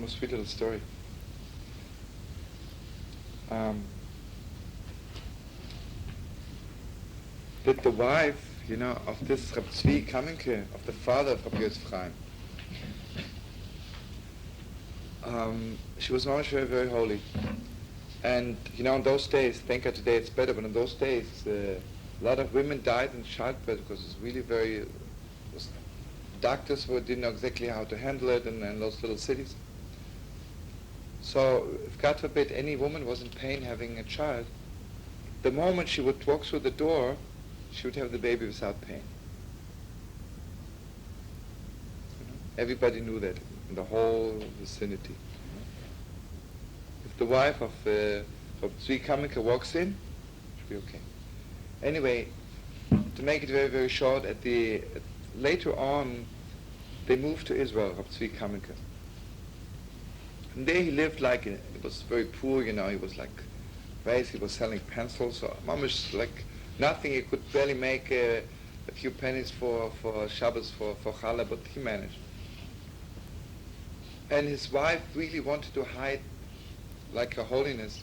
sweet little story. That the wife, of this Reb Tzvi Kamenke, of the father of Reb Tzvi, she was always very, very holy. And, in those days, thank God today it's better, but in those days, a lot of women died in childbirth because it's really doctors didn't know exactly how to handle it in those little cities. So, if God forbid any woman was in pain having a child, the moment she would walk through the door, she would have the baby without pain. Everybody knew that in the whole vicinity. If the wife of Reb Tzvi Kamenke walks in, she'll be okay. Anyway, to make it very, very short, later on, they moved to Israel, Reb Tzvi Kamenke. And there he lived he was very poor, he was like raised, he was selling pencils, so mamish like nothing, he could barely make a few pennies for Shabbos, for challah, but he managed. And his wife really wanted to hide her holiness,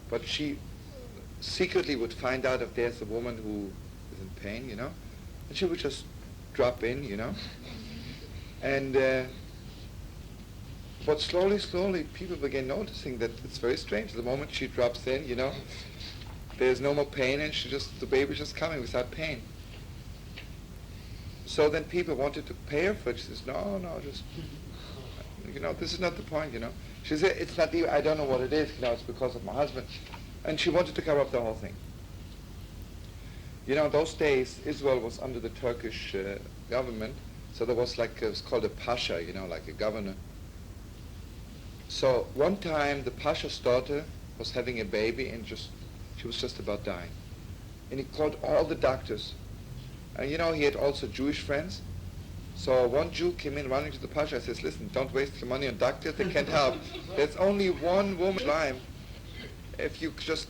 but she secretly would find out if there's a woman who is in pain, and she would just drop in, and but slowly people began noticing that it's very strange. The moment she drops in, there's no more pain, and the baby's just coming without pain. So then people wanted to pay her for it. She says, no, just, this is not the point, She said, it's not even, I don't know what it is, it's because of my husband. And she wanted to cover up the whole thing. Those days, Israel was under the Turkish government, so there was it was called a pasha, like a governor. So one time the pasha's daughter was having a baby and she was just about dying. And he called all the doctors. And he had also Jewish friends. So one Jew came in running to the pasha and says, listen, don't waste your money on doctors, they can't help. There's only one woman alive. If you just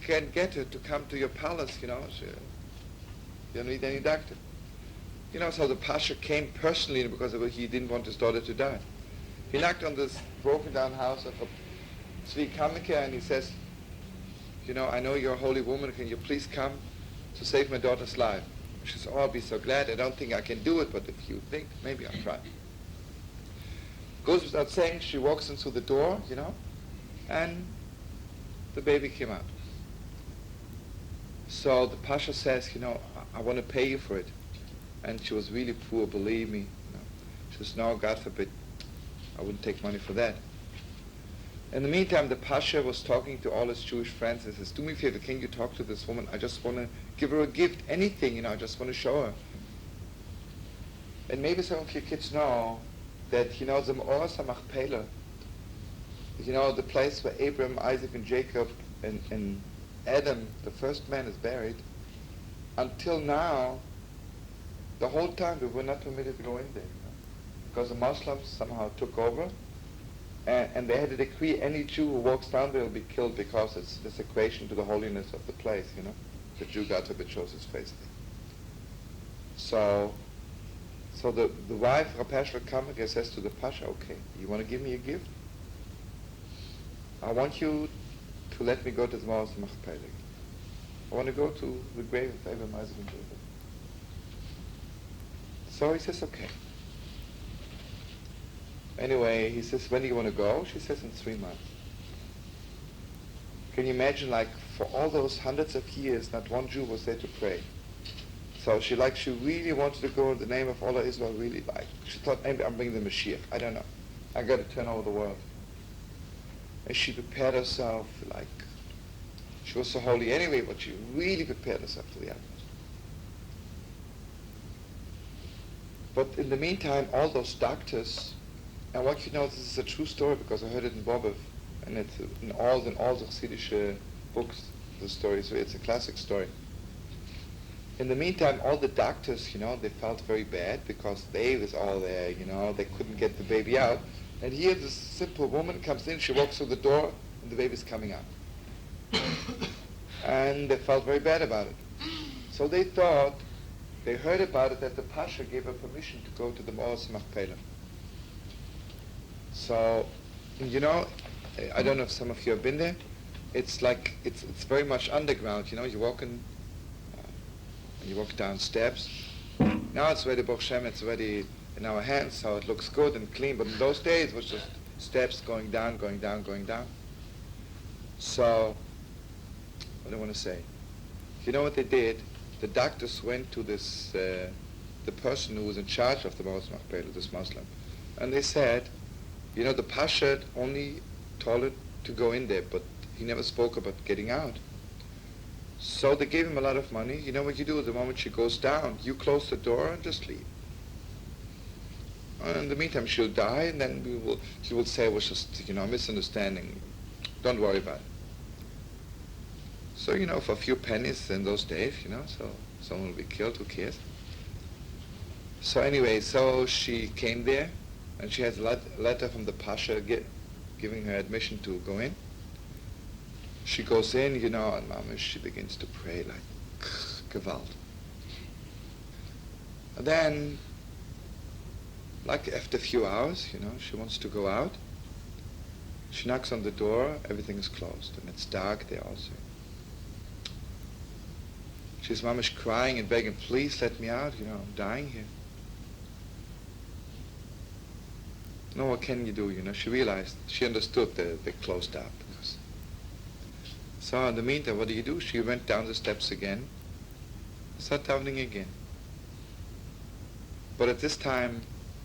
can get her to come to your palace, you don't need any doctor. So the pasha came personally because he didn't want his daughter to die. He knocked on this broken down house of Tzvi Kamenke and he says, I know you're a holy woman, can you please come to save my daughter's life? She says, I'll be so glad, I don't think I can do it, but if you think, maybe I'll try. Goes without saying, she walks in through the door, and the baby came out. So the pasha says, I want to pay you for it. And she was really poor, believe me. She says, no, God forbid, I wouldn't take money for that. In the meantime, the pasha was talking to all his Jewish friends and says, do me a favor, can you talk to this woman? I just want to give her a gift, anything, I just want to show her. And maybe some of your kids know that, the Machpelah, the place where Abraham, Isaac, and Jacob, and Adam, the first man, is buried, until now, the whole time we were not permitted to go in there. Because the Muslims somehow took over, and they had a decree, any Jew who walks down there will be killed because it's desecration to the holiness of the place, The Jew, God forbid, shows his face there. So the wife, Reb Kamenke, says to the pasha, okay, you want to give me a gift? I want you to let me go to the Machpelah. I want to go to the grave of Abraham, Isaac, and Jacob. So he says, okay. Anyway, he says, when do you want to go? She says, in 3 months. Can you imagine, for all those hundreds of years, not one Jew was there to pray. So she really wanted to go in the name of Allah Israel, really she thought, maybe I'm bringing the Mashiach. I don't know. I got to turn over the world. And she prepared herself, she was so holy anyway, but she really prepared herself to the utmost. But in the meantime, all those doctors, and what this is a true story because I heard it in Bobov, and it's in all the Chassidish books, the story, so it's a classic story. In the meantime, all the doctors, they felt very bad because they was all there, they couldn't get the baby out. And here this simple woman comes in, she walks through the door, and the baby's coming out. And they felt very bad about it. So they heard about it that the pasha gave her permission to go to the Machpelah. So, you know, I don't know if some of you have been there. It's like, it's very much underground, you know, you walk down steps. Now it's ready, Baruch Hashem, it's ready in our hands, so it looks good and clean, but in those days it was just steps going down, going down, going down. So, what do I want to say? You know what they did? The doctors went to this, the person who was in charge of the Machpelah, this Muslim, and they said, you know, the Pasha only told it to go in there, but he never spoke about getting out. So they gave him a lot of money. You know what you do? The moment she goes down, you close the door and just leave. And in the meantime, she'll die, and then she will say it was just, you know, a misunderstanding. Don't worry about it. So, you know, for a few pennies in those days, you know, so someone will be killed, who cares? So anyway, so she came there, and she has a letter from the Pasha giving her admission to go in. She goes in, you know, and Mama, she begins to pray like Gewalt. And then, like after a few hours, you know, she wants to go out. She knocks on the door, everything is closed, and it's dark there also. She's Mamish crying and begging, please let me out, you know, I'm dying here. No, what can you do, you know? She realized, she understood they closed up. So in the meantime, what do? She went down the steps again, started davening again. But at this time,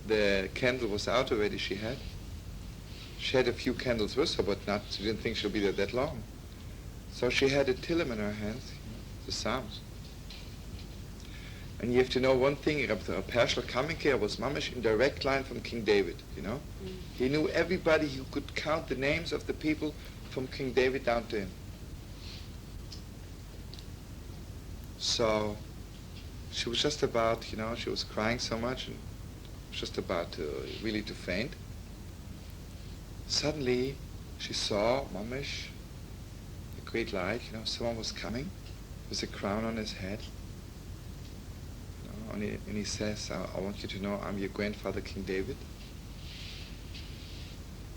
the candle was out already she had. She had a few candles with her, but not, she didn't think she'll be there that long. So she had a tillim in her hands, you know, the Psalms. And you have to know one thing, Reb Tzvi was mamish in direct line from King David, you know? He knew everybody, he could count the names of the people from King David down to him. So she was just about, you know, she was crying so much and was just about to really to faint. Suddenly she saw mamish, a great light, you know, someone was coming with a crown on his head. You know, and he says, I want you to know I'm your grandfather, King David.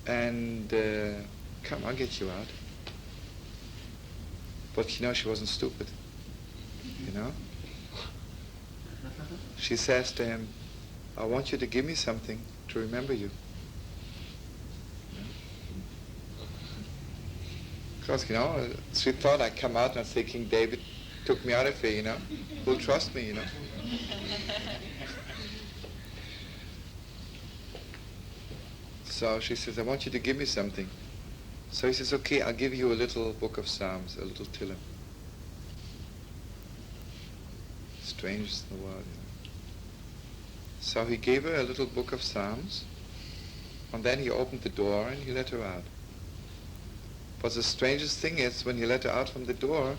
And come, I'll get you out. But you know, she wasn't stupid. You know? She says to him, I want you to give me something to remember you. Because, you know, she thought I'd come out and say King David took me out of here, you know. Who'll trust me, you know? So she says, I want you to give me something. So he says, okay, I'll give you a little book of Psalms, a little tillim. Strangest in the world, you know. So he gave her a little book of Psalms, and then he opened the door and he let her out. But the strangest thing is, when he let her out from the door,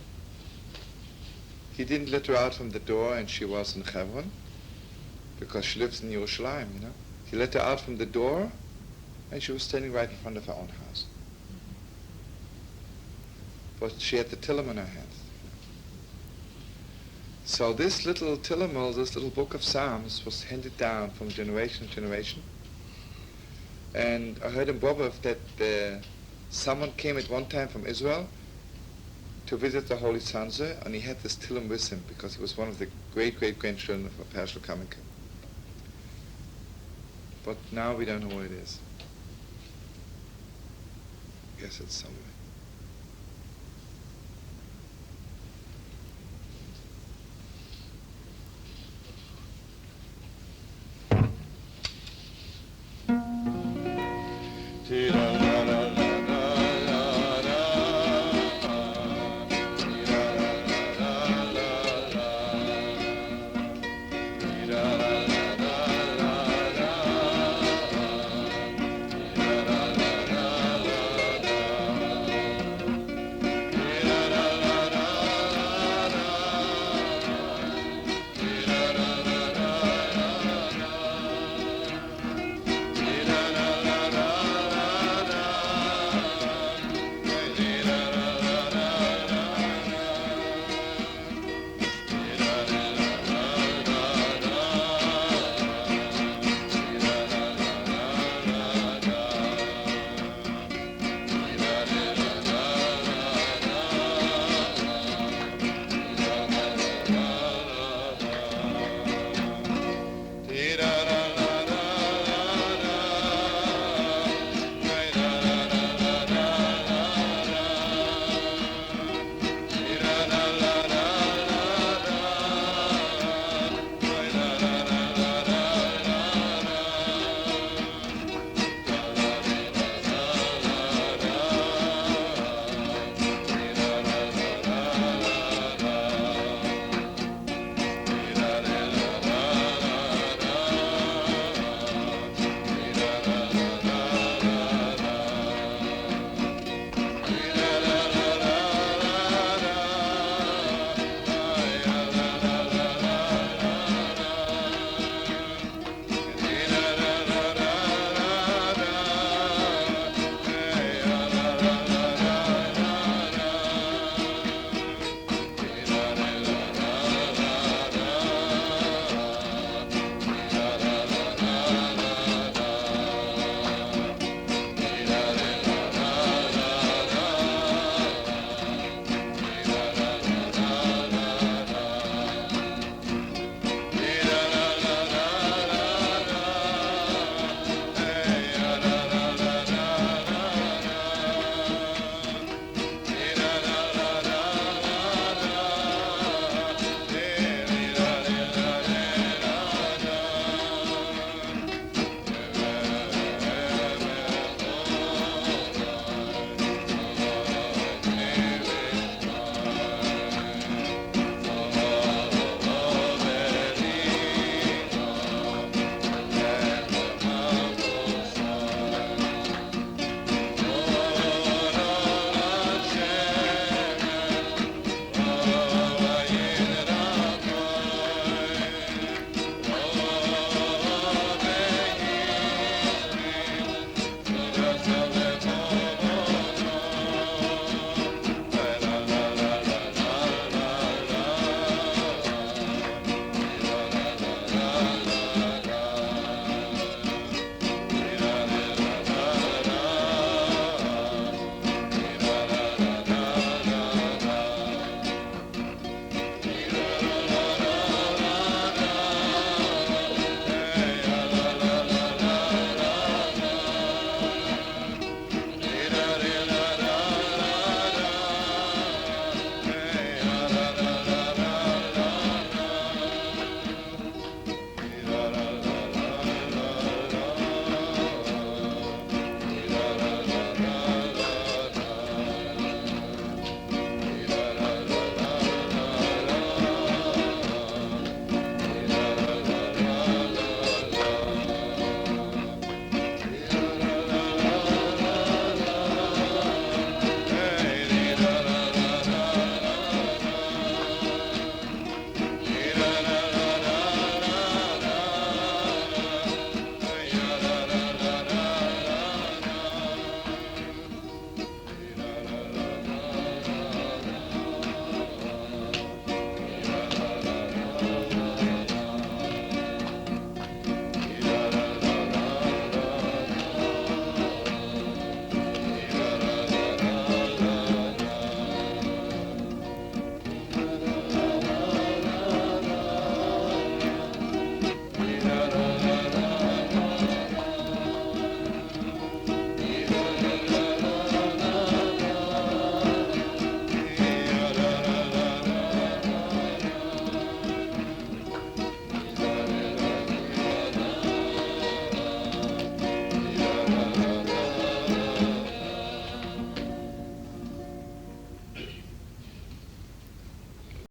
he didn't let her out from the door and she was in Hebron, because she lives in Yerushalayim, you know. He let her out from the door and she was standing right in front of her own house. But she had the tillim in her hands. So this little tillim, this little book of Psalms, was handed down from generation to generation. And I heard in Bobov that someone came at one time from Israel to visit the Holy Sanzer, and he had this tillim with him because he was one of the great-great-grandchildren of Shlomo Carlebach. But now we don't know what it is. I guess it's somewhere.